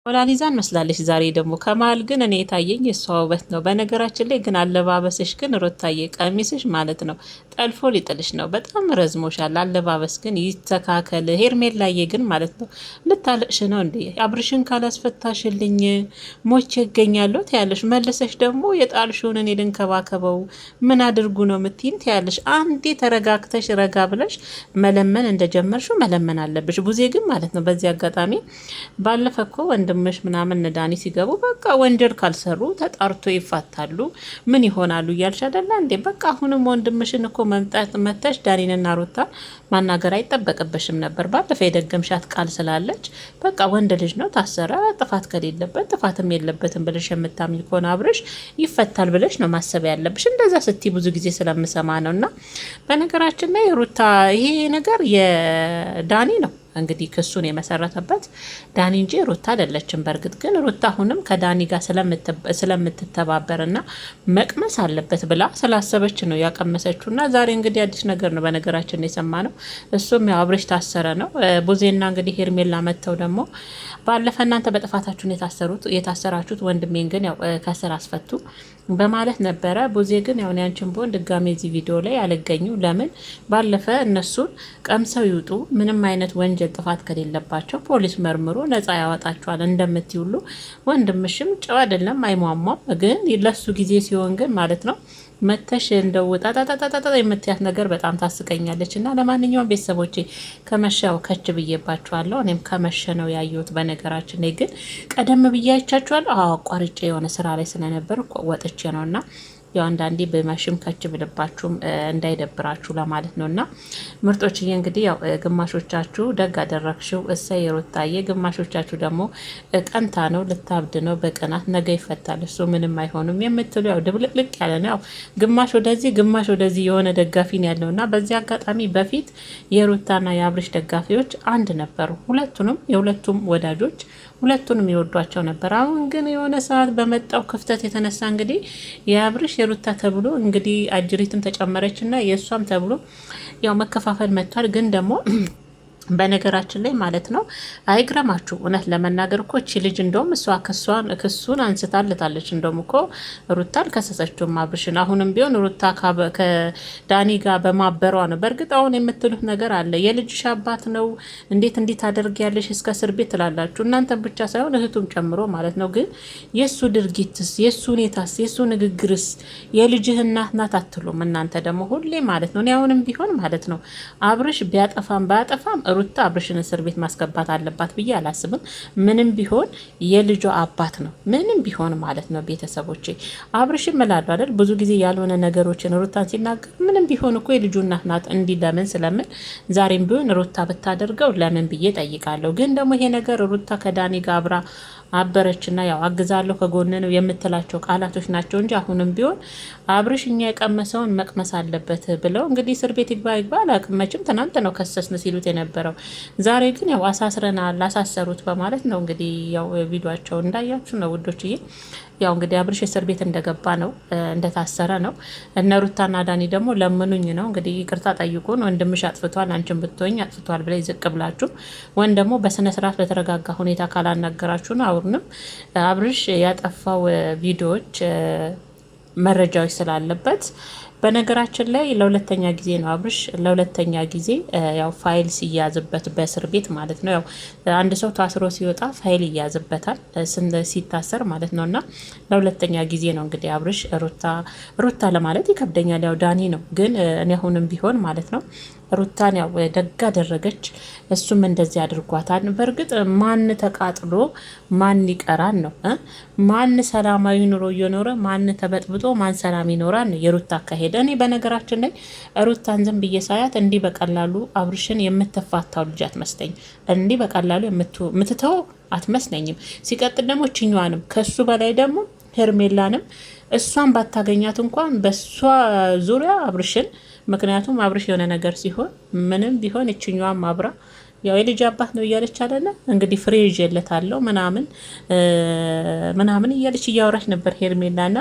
ሞናሊዛን መስላለች። ዛሬ ደግሞ ከመሀል ግን እኔ የታየኝ የእሷ ውበት ነው። በነገራችን ላይ ግን አለባበስሽ ግን ሩታዬ፣ ቀሚስሽ ማለት ነው ጠልፎ ሊጥልሽ ነው። በጣም ረዝሞሻል። አለባበስ ግን ይስተካከል። ሄርሜላዬ ግን ማለት ነው ልታለቅሽ ነው እንዴ? አብርሽን ካላስፈታሽልኝ ሞቼ ይገኛለሁ ትያለሽ። መለሰሽ ደግሞ የጣልሽውን እኔ ልንከባከበው ምን አድርጉ ነው የምትይን ትያለሽ። አንዴ ተረጋግተሽ ረጋ ብለሽ መለመን እንደጀመርሽው መለመን አለብሽ። ቡዜ ግን ማለት ነው በዚህ አጋጣሚ ባለፈ እኮ ወንድምሽ ምናምን ዳኒ ሲገቡ በቃ ወንጀል ካልሰሩ ተጣርቶ ይፋታሉ ምን ይሆናሉ እያልሽ አይደለ እንዴ? በቃ አሁንም ወንድምሽን እኮ መምጣት መተሽ ዳኒንና ሩታ ማናገር አይጠበቅብሽም ነበር። ባለፈ የደገምሻት ቃል ስላለች በቃ ወንድ ልጅ ነው ታሰረ፣ ጥፋት ከሌለበት ጥፋትም የለበትም ብለሽ የምታምኝ ከሆነ አብርሽ ይፈታል ብለሽ ነው ማሰብ ያለብሽ። እንደዛ ስትይ ብዙ ጊዜ ስለምሰማ ነው። እና በነገራችን ላይ ሩታ ይሄ ነገር የዳኒ ነው እንግዲህ ክሱን የመሰረተበት ዳኒ እንጂ ሩታ አይደለችም። በእርግጥ ግን ሩታ አሁንም ከዳኒ ጋር ስለምትተባበርና መቅመስ አለበት ብላ ስላሰበች ነው ያቀመሰችው። እና ዛሬ እንግዲህ አዲስ ነገር ነው በነገራችን የሰማ ነው። እሱም ያው አብርሽ ታሰረ ነው። ቡዜና እንግዲህ ሄርሜላ መጥተው ደግሞ ባለፈ እናንተ በጥፋታችሁን የታሰራችሁት ወንድሜን ግን ያው ከስር አስፈቱ በማለት ነበረ። ቡዜ ግን ያው ያንቺን ቦን ድጋሜ እዚህ ቪዲዮ ላይ አልገኙ። ለምን ባለፈ እነሱን ቀምሰው ይውጡ፣ ምንም አይነት ወንጀል ጥፋት ከሌለባቸው ፖሊስ መርምሮ ነጻ ያወጣቸዋል እንደምትይውሉ ወንድምሽም ጨው አይደለም አይሟሟም። ግን ለሱ ጊዜ ሲሆን ግን ማለት ነው መተሽ እንደው ጣጣጣጣጣ የምትያት ነገር በጣም ታስቀኛለች። እና ለማንኛውም ቤተሰቦቼ ከመሻው ከች ብዬባችኋለሁ። እኔም ከመሸ ነው ያየሁት። በነገራችን ላይ ግን ቀደም ብዬ አይቻችኋለሁ። አቋርጬ የሆነ ስራ ላይ ስለነበር ወጥቼ ነው እና ያው አንዳንዴ በማሽም ከች ብልባችሁም እንዳይደብራችሁ ለማለት ነው። እና ምርጦችዬ እንግዲህ ያው ግማሾቻችሁ ደግ አደረግሽው እሰይ ሩታዬ፣ ግማሾቻችሁ ደግሞ ቀንታ ነው ልታብድ ነው በቅናት ነገ ይፈታል እሱ ምንም አይሆንም የምትሉ ያው ድብልቅልቅ ያለ ነው። ያው ግማሽ ወደዚህ ግማሽ ወደዚህ የሆነ ደጋፊ ነው ያለው። እና በዚህ አጋጣሚ በፊት የሩታና የአብርሽ ደጋፊዎች አንድ ነበሩ። የሁለቱም ወዳጆች ሁለቱንም ይወዷቸው ነበር። አሁን ግን የሆነ ሰዓት በመጣው ክፍተት የተነሳ እንግዲህ የአብርሽ የሩታ ተብሎ እንግዲህ አጅሪትም ተጨመረች እና የእሷም ተብሎ ያው መከፋፈል መጥቷል። ግን ደግሞ በነገራችን ላይ ማለት ነው አይግረማችሁ። እውነት ለመናገር እኮ እቺ ልጅ እንደውም እሷ ክሱን አንስታለታለች። እንደውም እኮ ሩታ አልከሰሰችውም አብርሽን። አሁንም ቢሆን ሩታ ከዳኒ ጋር በማበሯ ነው። በእርግጥ አሁን የምትሉት ነገር አለ። የልጅሽ አባት ነው እንዴት እንዴት አደርጊያለሽ እስከ እስር ቤት ትላላችሁ። እናንተን ብቻ ሳይሆን እህቱም ጨምሮ ማለት ነው። ግን የእሱ ድርጊትስ፣ የእሱ ሁኔታስ፣ የእሱ ንግግርስ የልጅህ እናት ናት አትሉም እናንተ ደግሞ ሁሌ ማለት ነው። እኔ አሁንም ቢሆን ማለት ነው አብርሽ ቢያጠፋም ባያጠፋም ሩታ አብርሽን እስር ቤት ማስገባት አለባት ብዬ አላስብም። ምንም ቢሆን የልጇ አባት ነው፣ ምንም ቢሆን ማለት ነው። ቤተሰቦቼ አብርሽን እላለሁ አይደል ብዙ ጊዜ ያልሆነ ነገሮችን ሩታን ሲናገር ምንም ቢሆን እኮ የልጁ እናት ናት እንዲህ ለምን ስለምን ዛሬም ቢሆን ሩታ ብታደርገው ለምን ብዬ ጠይቃለሁ። ግን ደግሞ ይሄ ነገር ሩታ ከዳኒ ጋር አብራ አበረችና ያው አግዛለሁ ከጎን ነው የምትላቸው ቃላቶች ናቸው እንጂ አሁንም ቢሆን አብርሽ እኛ የቀመሰውን መቅመስ አለበት ብለው እንግዲህ እስር ቤት ይግባ አላቅመችም ትናንት ነው ከሰስን ሲሉት የነበረው። ዛሬ ግን ያው አሳስረናል አሳሰሩት በማለት ነው እንግዲህ ያው ቪዲዮቸው እንዳያችሁ ነው ውዶችዬ። ያው እንግዲህ አብርሽ እስር ቤት እንደገባ ነው እንደታሰረ ነው። እነ ሩታና ዳኒ ደግሞ ለምኑኝ ነው እንግዲህ ይቅርታ ጠይቁን፣ ወንድምሽ አጥፍቷል አንቺን ብትወኝ አጥፍቷል ብለ ይዝቅ ብላችሁ ወይም ደግሞ በስነ ስርዓት በተረጋጋ ሁኔታ ካላናገራችሁ ነው። አሁንም አብርሽ ያጠፋው ቪዲዮዎች መረጃዎች ስላለበት በነገራችን ላይ ለሁለተኛ ጊዜ ነው አብርሽ ለሁለተኛ ጊዜ ያው ፋይል ሲያዝበት በእስር ቤት ማለት ነው። ያው አንድ ሰው ታስሮ ሲወጣ ፋይል ይያዝበታል ሲታሰር ማለት ነው። እና ለሁለተኛ ጊዜ ነው እንግዲህ አብርሽ ሩታ ለማለት ይከብደኛል። ያው ዳኒ ነው ግን እኔ አሁንም ቢሆን ማለት ነው ሩታን ያው ደግ አደረገች፣ እሱም እንደዚህ አድርጓታል። በእርግጥ ማን ተቃጥሎ ማን ይቀራል ነው? ማን ሰላማዊ ኑሮ እየኖረ ማን ተበጥብጦ ማን ሰላም ይኖራል ነው የሩታ አካሄድ። እኔ በነገራችን ላይ ሩታን ዝም ብዬ ሳያት እንዲህ በቀላሉ አብርሽን የምትፋታው ልጅ አትመስለኝ፣ እንዲህ በቀላሉ የምትተው አትመስለኝም። ሲቀጥል ደግሞ ችኛዋንም ከሱ በላይ ደግሞ ሄርሜላንም እሷን ባታገኛት እንኳን በሷ ዙሪያ አብርሽን ምክንያቱም አብርሽ የሆነ ነገር ሲሆን ምንም ቢሆን እችኛዋም አብራ ያው የልጅ አባት ነው እያለች አይደለ እንግዲህ ፍሬ ይዤለታለሁ ምናምን እያለች እያወራች ነበር ሄርሜላና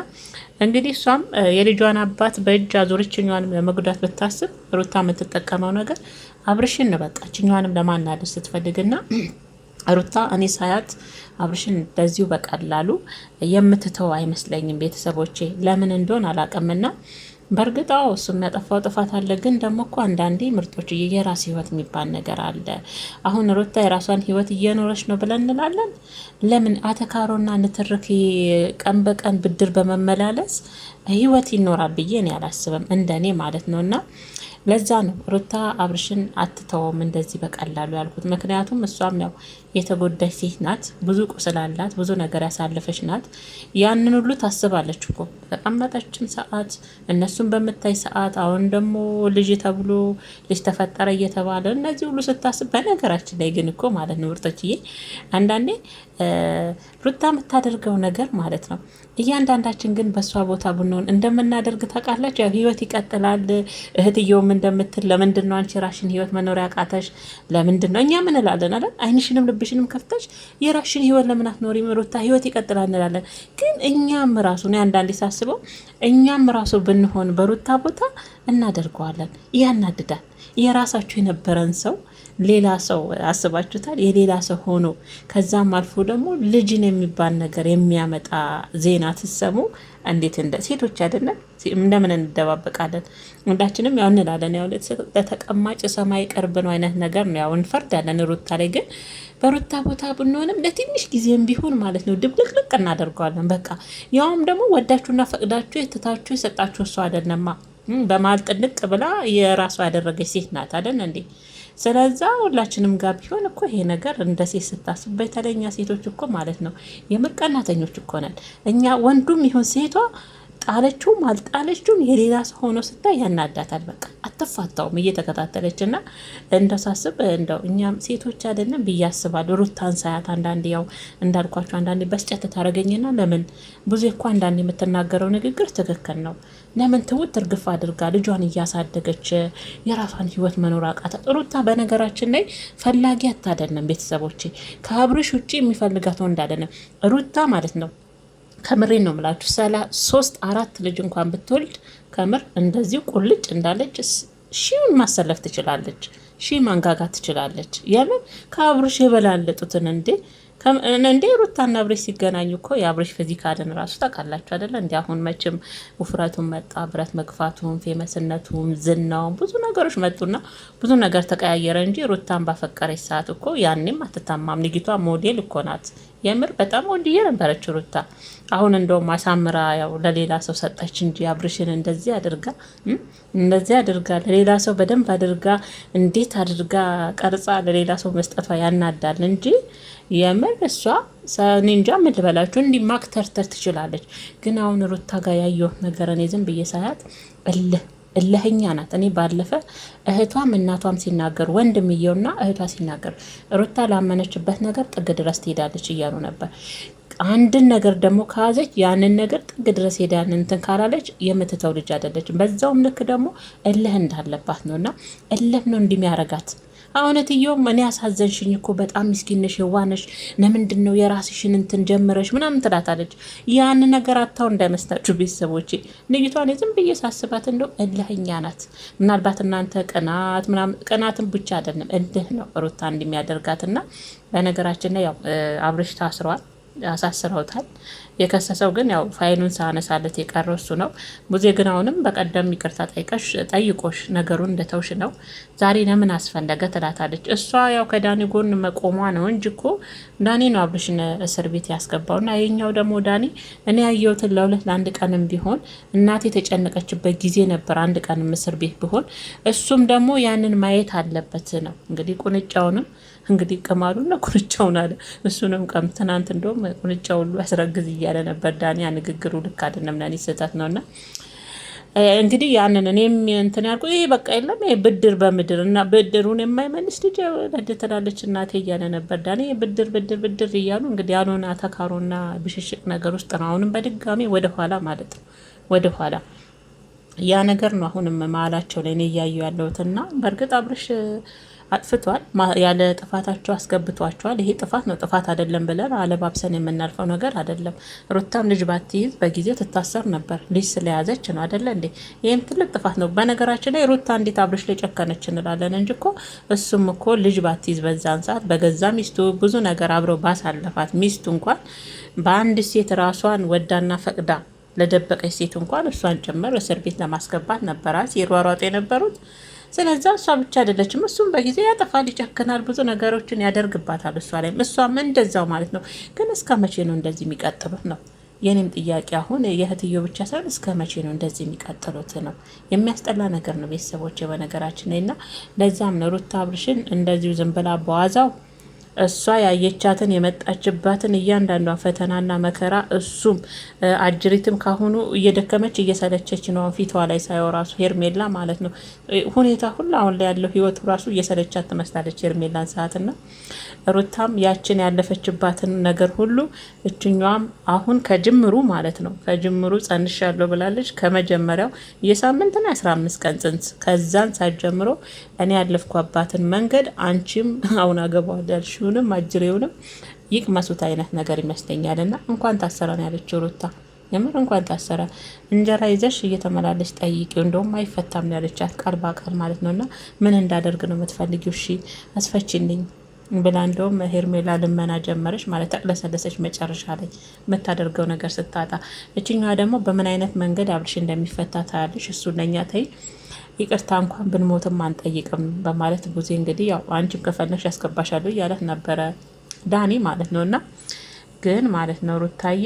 እንግዲህ እሷም የልጇን አባት በእጅ አዙርችኛዋንም ለመጉዳት ብታስብ ሩታ የምትጠቀመው ነገር አብርሽን ነው። በቃ ችኛዋንም ለማናደስ ስትፈልግና ሩታ እኔ ሳያት አብርሽን እንደዚሁ በቀላሉ የምትተው አይመስለኝም። ቤተሰቦቼ ለምን እንደሆን አላቅምና በእርግጥ አዎ እሱ የሚያጠፋው ጥፋት አለ። ግን ደግሞ እኮ አንዳንዴ ምርጦች የራስ ህይወት የሚባል ነገር አለ። አሁን ሩታ የራሷን ህይወት እየኖረች ነው ብለን እንላለን። ለምን አተካሮና ንትርክ ቀን በቀን ብድር በመመላለስ ህይወት ይኖራል ብዬ እኔ አላስብም፣ እንደኔ ማለት ነው። እና ለዛ ነው ሩታ አብርሽን አትተውም እንደዚህ በቀላሉ ያልኩት። ምክንያቱም እሷም ያው የተጎዳች ሴት ናት፣ ብዙ ቁስል አላት፣ ብዙ ነገር ያሳለፈች ናት። ያንን ሁሉ ታስባለች እኮ በተቀመጠችም ሰዓት፣ እነሱን በምታይ ሰዓት፣ አሁን ደግሞ ልጅ ተብሎ ልጅ ተፈጠረ እየተባለ እነዚህ ሁሉ ስታስብ፣ በነገራችን ላይ ግን እኮ ማለት ነው ምርጦችዬ አንዳንዴ ሩታ የምታደርገው ነገር ማለት ነው እያንዳንዳችን ግን በእሷ ቦታ ብንሆን እንደምናደርግ ታውቃላችሁ። ያው ህይወት ይቀጥላል። እህትየውም እንደምትል ለምንድን ነው አንቺ ራሽን ህይወት መኖር ያቃተሽ? ለምንድን ነው እኛ ምን እንላለን አለ አይንሽንም ልብሽንም ከፍተሽ የራሽን ህይወት ለምን አትኖሪም? ሩታ ህይወት ይቀጥላል እንላለን። ግን እኛም ራሱ ነው አንዳንዴ ሳስበው እኛም ራሱ ብንሆን በሩታ ቦታ እናደርገዋለን። ያናድዳል። የራሳችሁ የነበረን ሰው ሌላ ሰው አስባችሁታል? የሌላ ሰው ሆኖ ከዛም አልፎ ደግሞ ልጅን የሚባል ነገር የሚያመጣ ዜና ትሰሙ እንዴት እንደ ሴቶች አይደለም እንደምን እንደባበቃለን። ሁላችንም ያው እንላለን፣ ያው ለተቀማጭ ሰማይ ቅርብ ነው አይነት ነገር ነው፣ ያው እንፈርዳለን ሩታ ላይ። ግን በሩታ ቦታ ብንሆንም ለትንሽ ጊዜም ቢሆን ማለት ነው ድብልቅልቅ እናደርገዋለን። በቃ ያውም ደግሞ ወዳችሁና ፈቅዳችሁ የትታችሁ የሰጣችሁ እሷ አይደለማ። በማል ጥልቅ ብላ የራሷ ያደረገች ሴት ናት አይደል እንዴ? ስለዛ ሁላችንም ጋር ቢሆን እኮ ይሄ ነገር እንደ ሴት ስታስብ፣ በተለይ እኛ ሴቶች እኮ ማለት ነው የምር ቀናተኞች እኮ ነን እኛ። ወንዱም ይሁን ሴቷ ጣለችውም አልጣለችውም የሌላ ሰው ሆኖ ስታይ ያናዳታል። በቃ አትፋታውም እየተከታተለች እና እንደው ሳስብ እንደው እኛም ሴቶች አይደለም ብዬ አስባለሁ። ሩታን ሳያት አንዳንዴ ያው እንዳልኳቸው አንዳንዴ በስጨት ታደርገኝና ለምን ብዙ እኮ አንዳንዴ የምትናገረው ንግግር ትክክል ነው። ለምን ትውት እርግፍ አድርጋ ልጇን እያሳደገች የራሷን ህይወት መኖር አቃታት? ሩታ በነገራችን ላይ ፈላጊ አታደለም። ቤተሰቦቼ ከአብርሽ ውጭ የሚፈልጋት ወንድ አይደለም ሩታ ማለት ነው። ከምሬን ነው የምላችሁ። 3-4 ልጅ እንኳን ብትወልድ ከምር እንደዚሁ ቁልጭ እንዳለች ሺውን ማሰለፍ ትችላለች፣ ሺ ማንጋጋት ትችላለች። የምን ከአብርሽ የበላለጡትን እንዴ ሩታና አብርሽ ሲገናኙ እኮ የአብርሽ ፊዚካልን ራሱ ታውቃላችሁ አይደለ? እንዲ አሁን መቼም ውፍረቱን መጣ፣ ብረት መግፋቱም፣ ፌመስነቱም፣ ዝናውም ብዙ ነገሮች መጡና ብዙ ነገር ተቀያየረ እንጂ ሩታን ባፈቀረች ሰዓት እኮ ያኔም አትታማም። ልጅቷ ሞዴል እኮ ናት። የምር በጣም ወንድዬ ነበረች ሩታ። አሁን እንደውም አሳምራ ያው ለሌላ ሰው ሰጠች እንጂ አብርሽን እንደዚህ አድርጋ ለሌላ ሰው በደንብ አድርጋ እንዴት አድርጋ ቀርጻ ለሌላ ሰው መስጠቷ ያናዳል እንጂ የምር እሷ እኔ እንጃ ምን ልበላችሁ እንዲህ ማክተርተር ትችላለች። ግን አሁን ሩታ ጋር ያየው ነገር እኔ ዝም ብዬ ሳያት እልህኛ ናት። እኔ ባለፈ እህቷም እናቷም ሲናገሩ ወንድምየውና እህቷ ሲናገሩ ሩታ ላመነችበት ነገር ጥግ ድረስ ትሄዳለች እያሉ ነበር። አንድን ነገር ደግሞ ከያዘች ያንን ነገር ጥግ ድረስ ሄዳን እንትን ካላለች የምትተው ልጅ አይደለችም። በዛውም ልክ ደግሞ እልህ እንዳለባት ነው። እና እልህ ነው እንደሚያረጋት። እውነትየውም እኔ ያሳዘንሽኝ እኮ በጣም ምስኪንሽ የዋነሽ ለምንድን ነው የራስሽን እንትን ጀምረሽ ምናምን ትላታለች። ያን ነገር አታው እንዳይመስላችሁ ቤተሰቦቼ። ልጅቷን ዝም ብዬ ሳስባት እንደው እልህኛ ናት። ምናልባት እናንተ ቅናት ምናምን ቅናትን ብቻ አይደለም እልህ ነው ሩታ እንደሚያደርጋትና በነገራችን ላይ ያው አብርሽ ታስሯል፣ አሳስረውታል። የከሰሰው ግን ያው ፋይሉን ሳነሳለት የቀረው እሱ ነው። ሙዜ ግን አሁንም በቀደም ይቅርታ ጠይቆሽ ነገሩን እንደተውሽ ነው ዛሬ ለምን አስፈለገ ትላታለች። እሷ ያው ከዳኒ ጎን መቆሟ ነው እንጂ እኮ ዳኒ ነው አብርሽን እስር ቤት ያስገባው። እና የኛው ደግሞ ዳኒ እኔ ያየሁትን ለ2 ቀንም ቢሆን እናቴ የተጨነቀችበት ጊዜ ነበር፣ 1 ቀንም እስር ቤት ቢሆን እሱም ደግሞ ያንን ማየት አለበት ነው እንግዲህ ቁንጫውንም እንግዲህ ቅማሉና ቁንጫውን አለ እሱንም ትናንት እንደውም ቁንጫው ሁሉ ያስረግዝ እያለ ነበር ዳኒ። ንግግሩ ልክ አይደለም፣ ለኔ ስህተት ነውና እንግዲህ ያንን እኔም እንትን ያልኩት ይሄ በቃ የለም ይሄ ብድር በምድር እና ብድሩን የማይመልስ ልጅ ለድትላለች እናቴ እያለ ነበር ዳኒ። ብድር እያሉ እንግዲህ ያልሆነ አተካሮና ብሽሽቅ ነገር ውስጥ ነው አሁንም በድጋሚ ወደኋላ ማለት ነው ወደኋላ ያ ነገር ነው አሁንም መሀላቸው ላይ እኔ እያዩ ያለሁትና በእርግጥ አብርሽ አጥፍቷል። ያለ ጥፋታቸው አስገብቷቸዋል። ይሄ ጥፋት ነው፣ ጥፋት አይደለም ብለን አለባብሰን የምናልፈው ነገር አይደለም። ሩታም ልጅ ባትይዝ በጊዜው ትታሰር ነበር። ልጅ ስለያዘች ነው አይደለ እንዴ? ይህም ትልቅ ጥፋት ነው። በነገራችን ላይ ሩታ እንዴት አብርሽ ላይ ጨከነች እንላለን እንጂ እኮ እሱም እኮ ልጅ ባትይዝ በዛን ሰዓት በገዛ ሚስቱ ብዙ ነገር አብረው ባሳለፋት ሚስቱ እንኳን በአንድ ሴት ራሷን ወዳና ፈቅዳ ለደበቀች ሴት እንኳን እሷን ጭምር እስር ቤት ለማስገባት ነበራ ሲሯሯጥ የነበሩት። ስለዛ እሷ ብቻ አይደለችም፣ እሱም በጊዜ ያጠፋል፣ ይጨክናል፣ ብዙ ነገሮችን ያደርግባታል እሷ ላይም፣ እሷም እንደዛው ማለት ነው። ግን እስከ መቼ ነው እንደዚህ የሚቀጥሉት ነው የኔም ጥያቄ። አሁን የእህትዮ ብቻ ሳይሆን እስከ መቼ ነው እንደዚህ የሚቀጥሉት ነው? የሚያስጠላ ነገር ነው ቤተሰቦች በነገራችን ላይ። እና ለዛም ነው ሩታ አብርሽን እንደዚሁ ዝም ብላ በዋዛው እሷ ያየቻትን የመጣችባትን እያንዳንዷ ፈተናና መከራ እሱም አጅሪትም ካሁኑ እየደከመች እየሰለቸች ነው። ፊቷ ላይ ሳይው ራሱ ሄርሜላ ማለት ነው ሁኔታ ሁሉ አሁን ላይ ያለው ህይወቱ ራሱ እየሰለቻት ትመስላለች ሄርሜላን ሰዓትና ሩታም ያችን ያለፈችባትን ነገር ሁሉ እችኛዋም አሁን ከጅምሩ ማለት ነው ከጅምሩ ጸንሻለሁ ብላለች። ከመጀመሪያው የሳምንትና 15 ቀን ጽንስ ከዛን ሰዓት ጀምሮ እኔ ያለፍኳባትን መንገድ አንቺም አሁን አገባዋለሁ ያልሽውንም አጅሬውንም ይቅመሱት አይነት ነገር ይመስለኛል። እና እንኳን ታሰረ ነው ያለችው ሩታ። የምር እንኳን ታሰረ፣ እንጀራ ይዘሽ እየተመላለች ጠይቂው፣ እንደውም አይፈታም ያለቻት ቃል በቃል ማለት ነው። እና ምን እንዳደርግ ነው የምትፈልጊው? እሺ አስፈችልኝ ብላ እንደውም ሄርሜላ ልመና ጀመረች ማለት ተቅለሰለሰች። መጨረሻ ላይ የምታደርገው ነገር ስታጣ፣ እችኛዋ ደግሞ በምን አይነት መንገድ አብርሽ እንደሚፈታ ታያለሽ። እሱ ለኛ ተይ ይቅርታ እንኳን ብንሞትም አንጠይቅም በማለት ጊዜ እንግዲህ ያው አንቺም ከፈለሽ ያስገባሻለሁ እያለት ነበረ ዳኒ ማለት ነው። እና ግን ማለት ነው ሩታዬ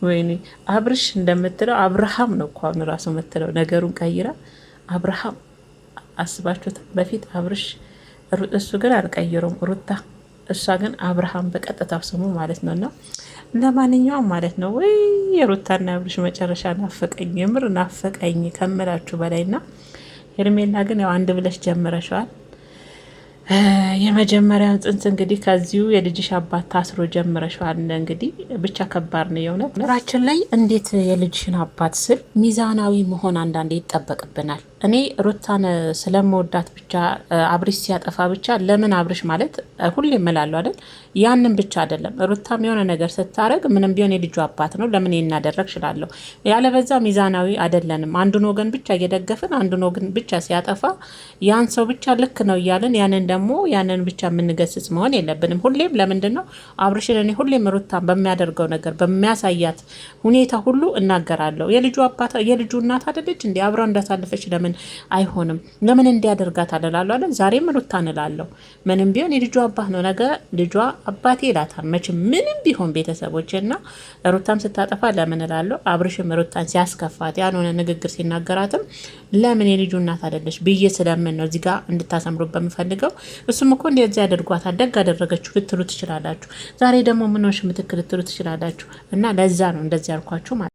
ወይኔ አብርሽ እንደምትለው አብርሃም ነው እኮ አሁን ራሱ የምትለው ነገሩን ቀይራ አብርሃም አስባችሁት በፊት አብርሽ እሱ ግን አልቀይረውም ሩታ፣ እሷ ግን አብርሃም በቀጥታው ስሙ ማለት ነው። እና ለማንኛውም ማለት ነው ወይ የሩታና አብርሽ መጨረሻ ናፈቀኝ፣ የምር ናፈቀኝ ከምላችሁ በላይ። ና ሄርሜላ ግን ያው አንድ ብለሽ ጀምረሸዋል። የመጀመሪያውን ጽንስ እንግዲህ ከዚሁ የልጅሽ አባት ታስሮ ጀምረሸዋል። እንግዲህ ብቻ ከባድ ነው የእውነት። ራችን ላይ እንዴት የልጅሽን አባት ስል ሚዛናዊ መሆን አንዳንዴ ይጠበቅብናል። እኔ ሩታን ስለመወዳት ብቻ አብርሽ ሲያጠፋ ብቻ ለምን አብርሽ ማለት ሁሌ እምላለሁ አይደል? ያንን ብቻ አይደለም። ሩታም የሆነ ነገር ስታረግ ምንም ቢሆን የልጁ አባት ነው፣ ለምን እናደረግ እችላለሁ። ያለበዛ ሚዛናዊ አይደለንም። አንዱን ወገን ብቻ እየደገፍን አንዱን ወገን ብቻ ሲያጠፋ ያን ሰው ብቻ ልክ ነው እያለን ያንን ደግሞ ያንን ብቻ የምንገስጽ መሆን የለብንም። ሁሌም ለምንድን ነው አብርሽን እኔ ሁሌም ሩታን በሚያደርገው ነገር በሚያሳያት ሁኔታ ሁሉ እናገራለሁ። የልጁ አባት የልጁ እናት አይደለች እንዲ አብረው እንዳሳለፈች ለምን አይሆንም? ለምን እንዲያደርጋት አደላለሁ አለ። ዛሬም ሩታ እንላለሁ። ምንም ቢሆን የልጁ አባት ነው፣ ነገ ልጇ አባቴ ይላታል። መቼም ምንም ቢሆን ቤተሰቦች እና ሩታም ስታጠፋ ለምን እላለሁ። አብርሽም ሩታን ሲያስከፋት ያልሆነ ንግግር ሲናገራትም ለምን የልጁ እናት አይደለች ብዬ ስለምን ነው እዚህ ጋር እንድታሰምሩ በምፈልገው። እሱም እኮ እንደዚህ ያደርጓታል፣ ደግ አደረገችው ልትሉ ትችላላችሁ። ዛሬ ደግሞ ምኖሽ ምትክል ልትሉ ትችላላችሁ። እና ለዛ ነው እንደዚህ ያልኳችሁ ማለት